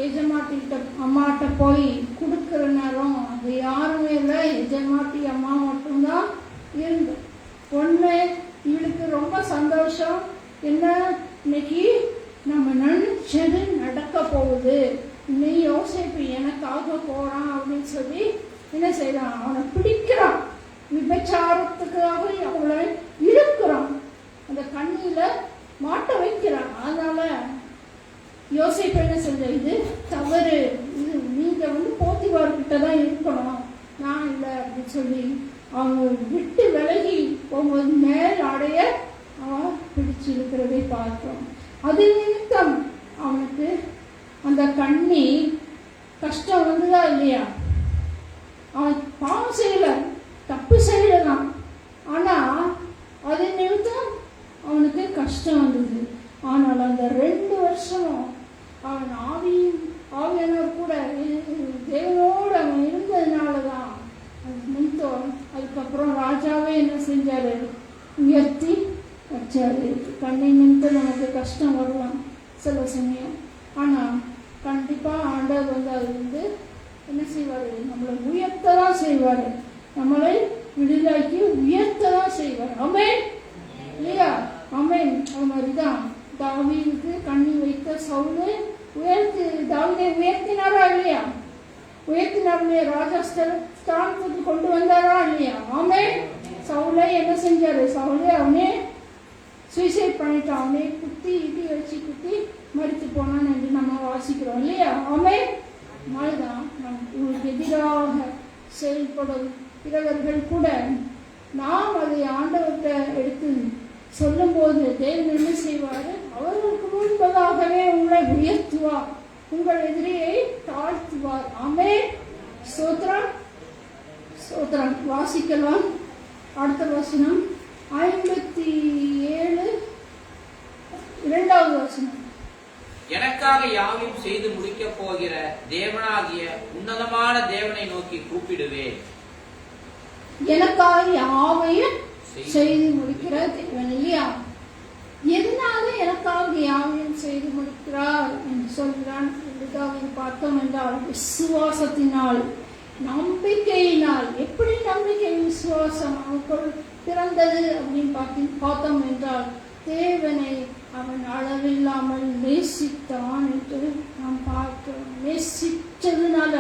எஜமாட்டிகிட்ட அம்மாட்ட போய் கொடுக்குற நேரம் அது யாருமே இல்லை, எஜமாட்டி அம்மா மட்டும்தான் இருந்து. ஒன்று இவளுக்கு ரொம்ப சந்தோஷம். என்ன இன்னைக்கு நம்ம நினைச்சது நடக்க போகுது, இன்னைக்கு யோசேப்பு எனக்காக போறான் அப்படின்னு சொல்லி என்ன செய்யறான்? அவனை பிடிக்கிறான், விபச்சாரத்துக்காக அவளை இழுக்கிறான், அந்த கண்ணியில மாட்ட வைக்கிறான். அதனால யோசேப்பு என்ன செஞ்ச? இது தவறு, இது நீங்க வந்து போத்திபார்கிட்ட தான் இருக்கணும், நான் இல்லை அப்படின்னு சொல்லி அவங்க விட்டு விலகி போகும்போது மேல் அடைய அவன் பிடிச்சு இருக்கிறதை பார்த்தோம். அது நிமித்தம் அவனுக்கு அந்த கண்ணி கஷ்டம் வந்துதா இல்லையா? அவன் பாவம் செய்யல, தப்பு செய்யலாம், ஆனா அது நிமித்தம் அவனுக்கு கஷ்டம் வந்தது. ஆனால் அந்த 2 வருஷமும் அவன் ஆவியானவர் கூட தேவனோடு அவன் இருந்ததுனாலதான் அது நிமித்தம். அதுக்கப்புறம் ராஜாவே என்ன செஞ்சாரு? உயர்த்தி வச்சாரு. கண்ணை நிமித்தம் நமக்கு கஷ்டம் வரலாம் சில சமயம், ஆனா கண்டிப்பா ஆண்டவர் வந்து அது வந்து என்ன செய்வாரு? நம்மளை உயர்த்ததான் செய்வாரு, நம்மளை விடுதலைக்கு உயர்த்ததான் செய்வார். ஆமென் இல்லையா? ஆமென். அது மாதிரிதான் தாவீதுக்கு கண்ணி வைத்த சவுலை தாவீதை உயர்த்தினாரா இல்லையா? உயர்த்தினார், ராஜா ஸ்தானத்துக்கு கொண்டு வந்தாரா இல்லையா? ஆமென். சவுலை என்ன செஞ்சாரு? சவுலை அவனே சூசைட் பண்ணிட்டான், அவனே இடி வச்சு குத்தி மறித்து போனான் என்று நம்ம வாசிக்கிறோம் இல்லையா? ஆமென். அதனால்தான் உங்களுக்கு எதிராக செயல்படும் பிறவர்கள் கூட நாம் அதை ஆண்டவர்கிட்ட எடுத்து சொல்லும் போது தேவன் என்ன செய்வார்? அவர்களுக்கு முன்பதாகவே உங்களை உயர்த்துவார், உங்கள் எதிரியை தாழ்த்துவார். ஆமென். ஸ்தோத்திரம் ஸ்தோத்திரம். வாசிக்கலாம் அடுத்த வசனம் 57 2வது வசனம். எனக்காக யாவையும் செய்து முடிக்க போகிற தேவனாகிய உன்னதமான தேவனை நோக்கி கூப்பிடுவேன். எனக்காக யாவையும் செய்து முடிக்கிற தேவன் இல்லையா? எதனால எனக்காக யாவையும் செய்து தாவீது பார்த்தோம் என்றால் விசுவாசத்தினால், நம்பிக்கையினால். எப்படி நம்பிக்கை விசுவாசம் அவனுக்குள் பிறந்தது அப்படின்னு பார்த்தோம் என்றால், தேவனை அவன் அளவில்லாமல் நேசித்தான் என்று நாம் பார்க்கிறோம். நேசித்ததுனால,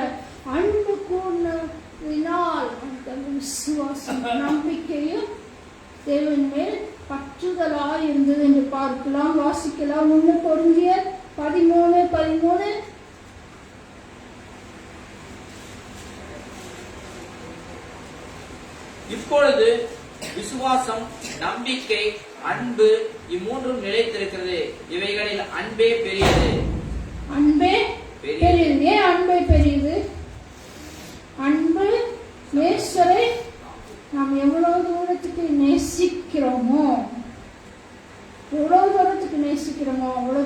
அன்பு கூர்ந்ததினால் அந்த விசுவாசம் நம்பிக்கையும் தேவன் மேல் பற்றுதலாய் இருந்தது என்று பார்க்கலாம். வாசிக்கலாம். 1 கொரிந்தியர் 13:13. இப்பொழுது விசுவாசம், நம்பிக்கை, அன்பு இம்மூன்றும் நிலைத்திருக்கிறது. இவைகளில் அன்பே பெரியது. அன்பே பெரியது. ஏன் அன்பே பெரியது? அன்பு நேசரை நாம் எவ்வளவு தூரத்துக்கு நேசிக்கிறோமோ, அவ்வளவு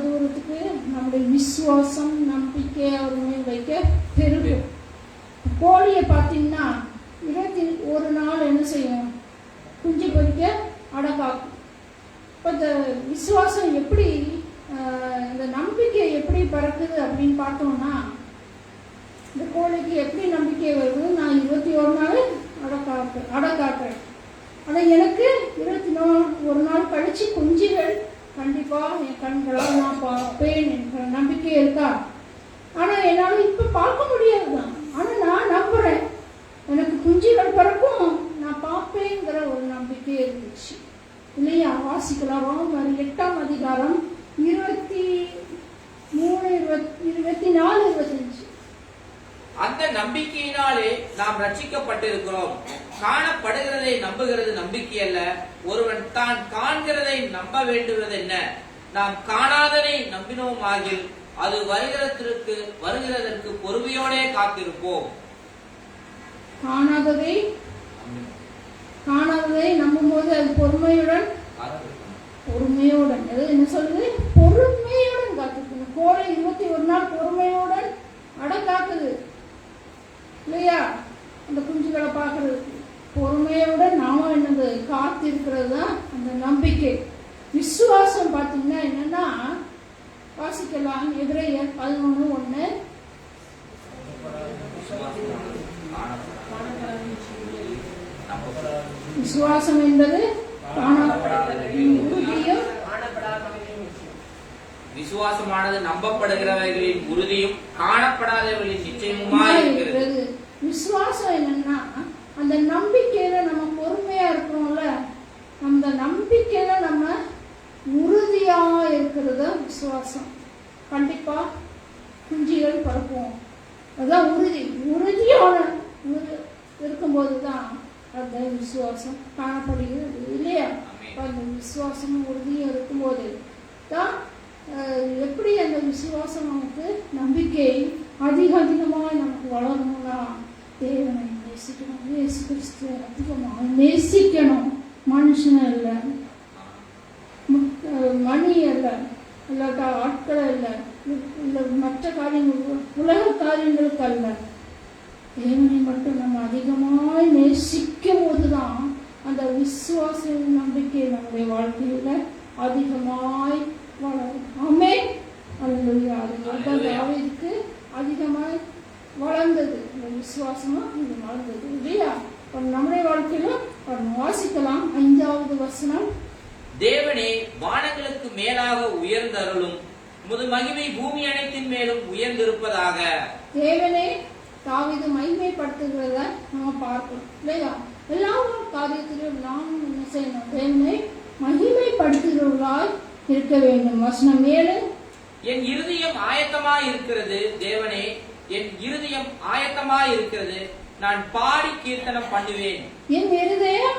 தூரத்துக்கு நம்முடைய விசுவாசம், நம்பிக்கை அவர் மேல் வைக்க பெருகும். கோழியை பார்த்தீங்கன்னா 21 நாள் என்ன செய்யும்? குஞ்சு பொறிக்க அடக்காக்கும். இப்போ இந்த விசுவாசம் எப்படி, இந்த நம்பிக்கை எப்படி பறக்குது அப்படின்னு பார்த்தோம்னா, இந்த கோழிக்கு எப்படி நம்பிக்கை வருது? நான் 21 நாள் அடக்காக்குறேன், ஆனால் எனக்கு 21 நாள் கழிச்சு குஞ்சுகள் கண்டிப்பா என் கண்களால் நான் பார்ப்பேன் என்ற நம்பிக்கை இருக்கா? ஆனால் என்னால் இப்போ பார்க்க முடியாதுதான். ஆனால் நான் நம்புறேன், எனக்கு குஞ்சுகள் பிறக்கும், நான் பார்ப்பேங்கிற ஒரு நம்பிக்கை இருந்துச்சு இல்லையா? வாசிக்கலாம். ரோமர் 8ஆம் அதிகாரம் 23, 24, 25. அந்த நம்பிக்கையினாலே நாம் ரட்சிக்கப்பட்டிருக்கிறோம். காணப்படுகிறதை நம்புகிறது நம்பிக்கை அல்ல. ஒருவன் தான் காண்கிறதை நம்ப வேண்டுவது என்ன? நாம் காணாததை நம்பினோம் ஆகில் அது வருகிறதற்கு பொறுமையோடே காத்திருப்போம். காணாததை நம்பும் போது அது பொறுமையுடன் என்ன சொல்லுது? பொறுமையுடன் காத்திருக்கணும். கோழி 21 நாள் பொறுமையுடன் அடக்காக்குது இல்லையா? அந்த குஞ்சுகளை பார்க்கறதுக்கு பொறுமையுடன் நாம என்னது காத்திருக்கிறது தான் அந்த நம்பிக்கை. விசுவாசம் பார்த்தீங்கன்னா என்னன்னா, வாசிக்கலாம். எபிரேயர் 11:1. விசுவாசம் என்பது விசுவாசமானது நம்பப்படுகிறவைகளின் உறுதியும் காணப்படாதவர்களின் நிச்சயமுமாய் இருக்கிறது. விசுவாசம் என்னன்னா, அந்த நம்பிக்கையில நம்ம பொறுமையா இருக்கிறோம்ல, அந்த நம்பிக்கையில நம்ம உறுதியா இருக்கிறது விசுவாசம். கண்டிப்பா குஞ்சுகள் பறப்போம். அதுதான் உறுதியோட இருக்கும்போது தான் அந்த விசுவாசம் காணப்படுகிறது இல்லையா? அந்த விசுவாசமும் உறுதியும் இருக்கும்போது தான் எப்படி அந்த விசுவாசம் நமக்கு, நம்பிக்கை அதிகமாக நமக்கு வளரணும்னா தேவனை நேசிக்கணும். இயேசு கிறிஸ்துவை அதிகமாக நேசிக்கணும். மனுஷனை இல்லை, மணி அல்ல, இல்லாட்டா ஆட்களை இல்லை, இல்லை மற்ற காரியங்கள், உலக காரியங்களுக்கு அல்ல, தேவனை மட்டும் நம்ம அதிகமாக நேசிக்கும் போதுதான் அந்த விசுவாச நம்பிக்கை நம்முடைய வாழ்க்கையில அதிகமாய் வளரும். ஆமென். அல்லேலூயா. அதுதான் தாவீதுக்கு அதிகமாய் வளர்ந்தது, அந்த விசுவாசமும் இது வளர்ந்தது இல்லையா? நம்முடைய வாழ்க்கையிலும் வாசிக்கலாம். 5வது வசனம். தேவனே வானங்களுக்கு மேலாக உயர்ந்தருளும், உமது மகிமை பூமி அனைத்தின் மேலும் உயர்ந்திருப்பதாக. தேவனே தாவீது மகிமைப்படுத்துகிறத நம்ம பார்க்கணும் இல்லையா? எல்லா காரியத்திலும் நாம் என்ன செய்யணும்? தேவனை மகிமைப்படுத்துகிறவர்களாய் இருக்க வேண்டும். வசனம் 7. என் இருதயம் ஆயத்தமாய் இருக்கிறது தேவனே, என் இருதயம் ஆயத்தமாய் இருக்கிறது, நான் பாடி கீர்த்தனம் பண்ணுவேன். என் இருதயம்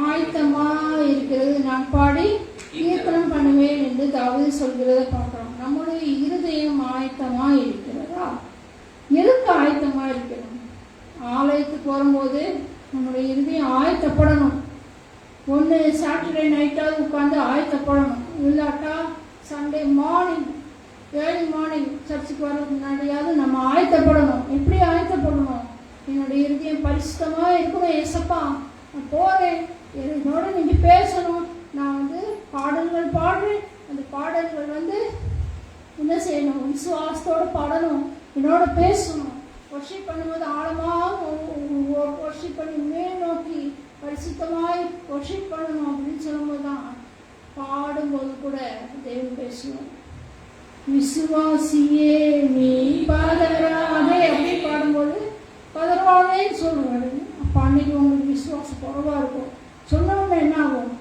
ஆயத்தமாய் இருக்கிறது, நான் பாடி கீர்த்தனம் பண்ணுவேன் என்று தாவீது சொல்கிறத பார்க்கிறோம். நம்முடைய இருதயம் ஆயத்தமாய் இருக்கிறதா? எதுக்கு ஆயத்தமா இருக்கணும்? ஆலயத்துக்கு வரும்போது நம்முடைய இருதயம் ஆயத்தப்படணும். ஒன்று சாட்டர்டே நைட்டாவது உட்காந்து ஆயத்தப்படணும், இல்லாட்டா சண்டே மார்னிங், ஏர்லி மார்னிங் சர்ச்சுக்கு வர்றதுக்கு முன்னாடியாவது நம்ம ஆயத்தப்படணும். எப்படி ஆயத்தப்படணும்? என்னுடைய இருதயம் பரிசுத்தமா இருக்கணும். ஏசப்பா நான் போறேன், என்னோட நீங்க பேசணும், நான் பாடல்கள் பாடுறேன், அந்த பாடல்கள் என்ன செய்யணும்? விசுவாசத்தோடு பாட பாடணும், என்னோட பேசணும். வர்ஷிப் பண்ணும்போது ஆழமாக வர்ஷிப் பண்ணி மேல் நோக்கி பரிசுத்தமாய் வர்ஷிப் பண்ணணும் அப்படின்னு சொல்லும்போது தான் பாடும்போது கூட தேவன் பேசுவோம். விசுவாசியே நீ பதறாதே அப்படி பாடும்போது பதறாதேன்னு சொல்லுவாரு. அப்போ அன்னைக்கு உங்களுக்கு விசுவாசம் குறைவா இருக்கும். சொன்னவங்க என்ன ஆகும்,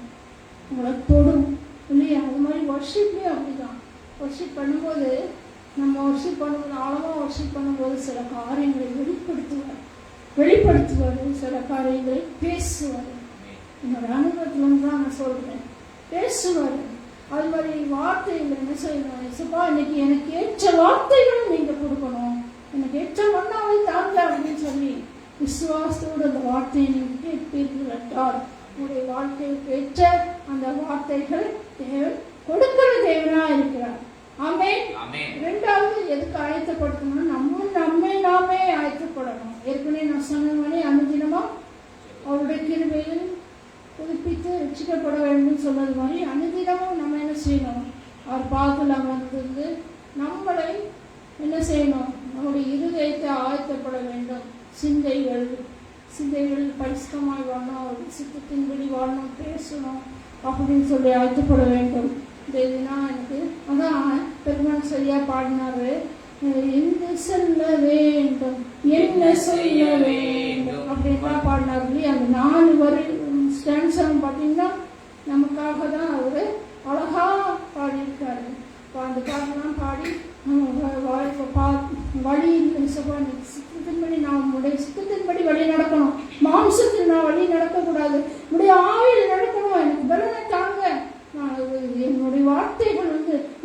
உங்களை தொடும் இல்லையா? அது மாதிரி வர்ஷிப்லேயும் அப்படிதான். வர்ஷிப் பண்ணும்போது நம்ம வர்ஷிப் பண்ணும்போது ஆழமாக வர்ஷிப் பண்ணும்போது சில காரியங்களை வெளிப்படுத்துவார், சில காரியங்களை பேசுவார். என்னோட அனுபவத்தில் தான் நான் சொல்றேன், பேசுவார். அது மாதிரி வார்த்தைகள் என்ன செய்யணும், இசப்பா இன்னைக்கு எனக்கு ஏற்ற வார்த்தைகளும் நீங்க கொடுக்கணும், எனக்கு ஏற்ற மன்னாவை தாங்க அப்படின்னு சொல்லி விசுவாசத்தோடு அந்த வார்த்தையை நீங்க கேட்பீர்கள் என்றால் உங்களுடைய வாழ்க்கைக்கு ஏற்ற அந்த வார்த்தைகள் தேவன் கொடுக்கிற தேவனா இருக்கிறார். ஆமென். இரண்டாவது எதுக்கு ஆயத்தப்படுத்தணும், நாமே ஆயத்தப்படணும். ஏற்கனவே நான் சொன்ன மாதிரி அனுதினமா அவருடைய கிருபையில் புதுப்பித்து ரட்சிக்கப்பட வேண்டும் சொன்னது மாதிரி அனுதினமும் நம்ம என்ன செய்யணும், அவர் பாகத்தில் அமர்ந்திருந்து நம்மளை என்ன செய்யணும், நம்முடைய இருதயத்தை ஆயத்தப்பட வேண்டும். சிந்தைகள் பரிசுத்தமாய் வாழணும், அவருடைய சித்தத்தின்படி வாழணும், பேசணும் அப்படின்னு சொல்லி ஆயத்தப்பட வேண்டும். இதுனா எனக்கு அதான் பெருமாள் சரியா பாடினாரு, என்ன சொல்ல வேண்டும் அப்படின்னா பாடினார் இல்லையா? அந்த 4 வரி ஸ்டான்ஸும் பார்த்தீங்கன்னா நமக்காக தான் அவரு அழகா பாடியிருக்காரு. அந்த பாட்டெல்லாம் பாடி வழி சித்தத்தின்படி நான் உடைய சித்தத்தின்படி வழி நடக்கணும், மாம்சத்தில் நான் வழி நடக்கக்கூடாது, உடைய ஆவியில் நடக்கணும், எனக்கு பலனை தாங்க, நான் என்னுடைய வார்த்தைகள்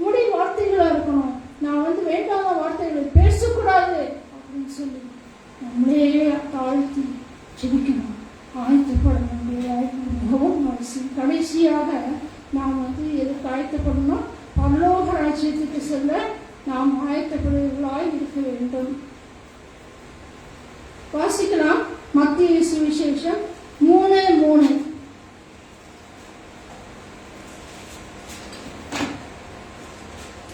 உடைய வார்த்தைகளா இருக்கணும், நான் வேண்டாத வார்த்தைகளை பேசக்கூடாது அப்படின்னு சொல்லி நம்மளே தாழ்த்தி ஜெபிக்கணும், ஆயத்தப்படணும். மிகவும் அவசியம். கடைசியாக நாம் எதுக்கு ஆயத்தப்படணும், பரலோக ராஜ்யத்துக்கு செல்ல நாம் ஆயத்தப்படுவர்களாய் இருக்க வேண்டும். வாசிக்கலாம் மத்தேயு சுவிசேஷம் 3:3.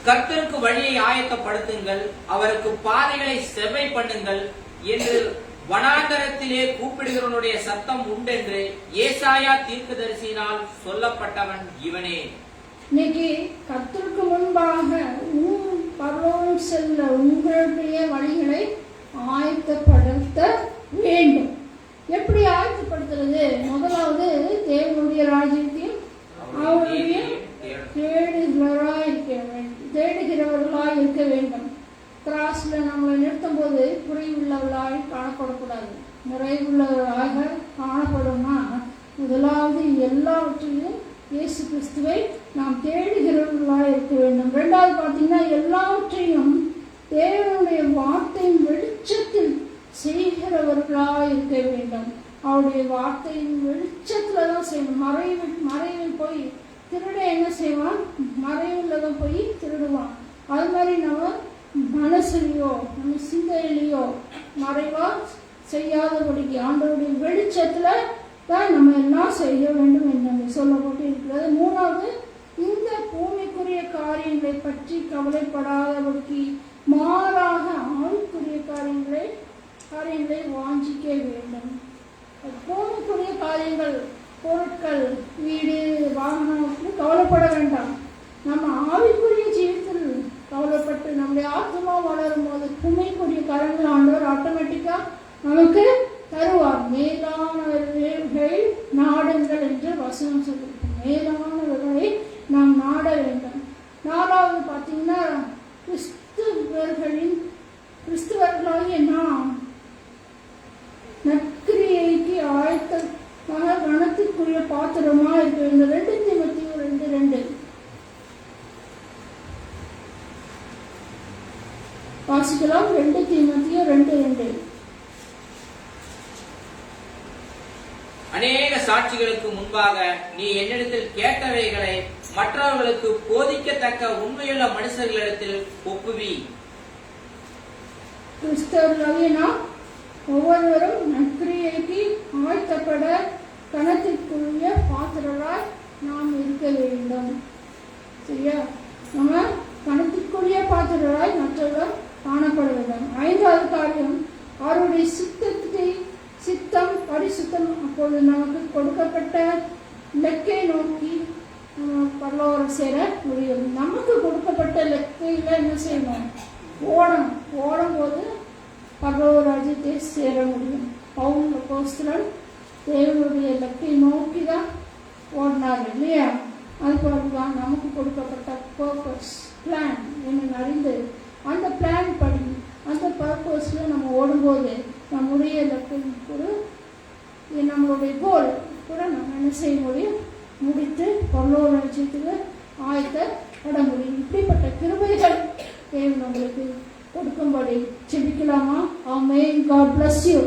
கர்த்தருக்கு வழியை ஆயத்தப்படுத்துங்கள், அவருக்கு பாதைகளை செவ்வை பண்ணுங்கள் என்று வனாந்தரத்திலே கூப்பிடுகிறவனுடைய சத்தம் உண்டென்று ஏசாயா தீர்க்கதரிசியினால் சொல்லப்பட்டவன் இவனே. இன்னைக்கு கர்த்தருக்கு முன்பாக பரலோகம் செல்ல உங்களுடைய வழிகளை ஆயத்தப்படுத்த வேண்டும். எப்படி ஆயத்தப்படுத்துறது? முதலாவது தேவனுடைய ராஜ்யத்தையும் அவருடைய தேடுகிறவர்களாய் இருக்க வேண்டும். கிராஸ்ல நம்மளை நிறுத்தும் போது குறைவுள்ளவர்களாய் காணப்படக்கூடாது, நிறைவுள்ளவர்களாக காணப்படும்னா முதலாவது எல்லாவற்றையும் இயேசு கிறிஸ்துவை நாம் தேடுகிறவர்களாக இருக்க வேண்டும். ரெண்டாவது பார்த்தீங்கன்னா எல்லாவற்றையும் தேவனுடைய வார்த்தையின் வெளிச்சத்தில் செய்கிறவர்களாக இருக்க வேண்டும். அவருடைய வார்த்தையின் வெளிச்சத்துல தான் செய்யணும். மறைவில் போய் திருட என்ன செய்வான், மறைவில் தான் போய் திருடுவான். அது மாதிரி நம்ம மனசுலையோ நம்ம சிந்தையிலையோ மறைவா செய்யாதபடிக்கு ஆண்டவருடைய வெளிச்சத்துல தான் நம்ம எல்லாம் செய்ய வேண்டும் என்று சொல்லப்பட்டு இருக்கிறது. மூணாவது, இந்த பூமிக்குரிய காரியங்களை பற்றி கவலைப்படாதபடிக்கு மாறாக ஆவிக்குரிய காரியங்களை வாஞ்சிக்க வேண்டும். பூமிக்குரிய காரியங்கள், பொருட்கள், வீடு, வாகனத்துக்கு கவலைப்பட வேண்டாம். நம்ம ஆவிக்குரிய ஜீவித்தில் கவலைப்பட்டு நம்முடைய ஆத்மா வளரும் போது பூமிக்குரிய காரியங்கள் ஆண்டவர் ஆட்டோமேட்டிக்கா நமக்கு தருவார். மேலானவர்களை நாடுங்கள் என்று வசனம் சொல்லிருக்கு. மேலானவர்களை நாம் நாட வேண்டும். நாலாவது பார்த்தீங்கன்னா கிறிஸ்துவர்களாகிய நாம் நற்கிரியைக்கு ஆயத்தமாக கணத்திற்குரிய பாத்திரமா இருக்க வேண்டும். 2 தீமோத்தேயு 2:2 வாசிக்கலாம். 2 தீமோத்தேயு 2:2. அநேக சாட்சிகளுக்கு முன்பாக நீ என்னிடத்தில் கேட்டவைகளை மற்றவர்களுக்கு போதிக்கத்தக்க உண்மையுள்ள மனுஷர்களிடத்தில் ஒப்புவி. கிறிஸ்தவர்களாகிய நாம் ஒவ்வொருவரும் நற்கிரியைக்கு ஆயத்தப்பட கணத்திற்குரிய பாத்திரராய் நாம் இருக்க வேண்டும். சரியா? நம்ம கணத்திற்குரிய பாத்திரராய் மற்றவர் காண அவருடைய சித்தம் பரிசுத்தம் அப்பொழுது நமக்கு கொடுக்கப்பட்ட இலக்கை நோக்கி பரலோகம் சேர முடியும். நமக்கு கொடுக்கப்பட்ட இலக்கையில என்ன செய்யணும்? ஓடும்போது பரலோக ராஜ்யத்தை சேர முடியும். பவுல் அப்போஸ்தலன் தேவனுடைய இலக்கை நோக்கி தான் ஓடினார் இல்லையா? அதுபோலதான் நமக்கு கொடுக்கப்பட்ட பர்பஸ் பிளான் என்ன அறிந்து அந்த பிளான் படி அந்த பர்பஸ்ல நம்ம ஓடும்போது நம்முடைய இலக்கு கூட நம்மளுடைய கோல் கூட நம்ம என்ன செய்ய முடியும்? முடித்து பரலோக ராஜ்யத்துக்கு ஆயத்தப்பட முடியும். இப்படிப்பட்ட கிருபைகள் தேவன் உங்களுக்கு கொடுக்கும்படி ஜெபிக்கலாமா? ஆமென். God bless you.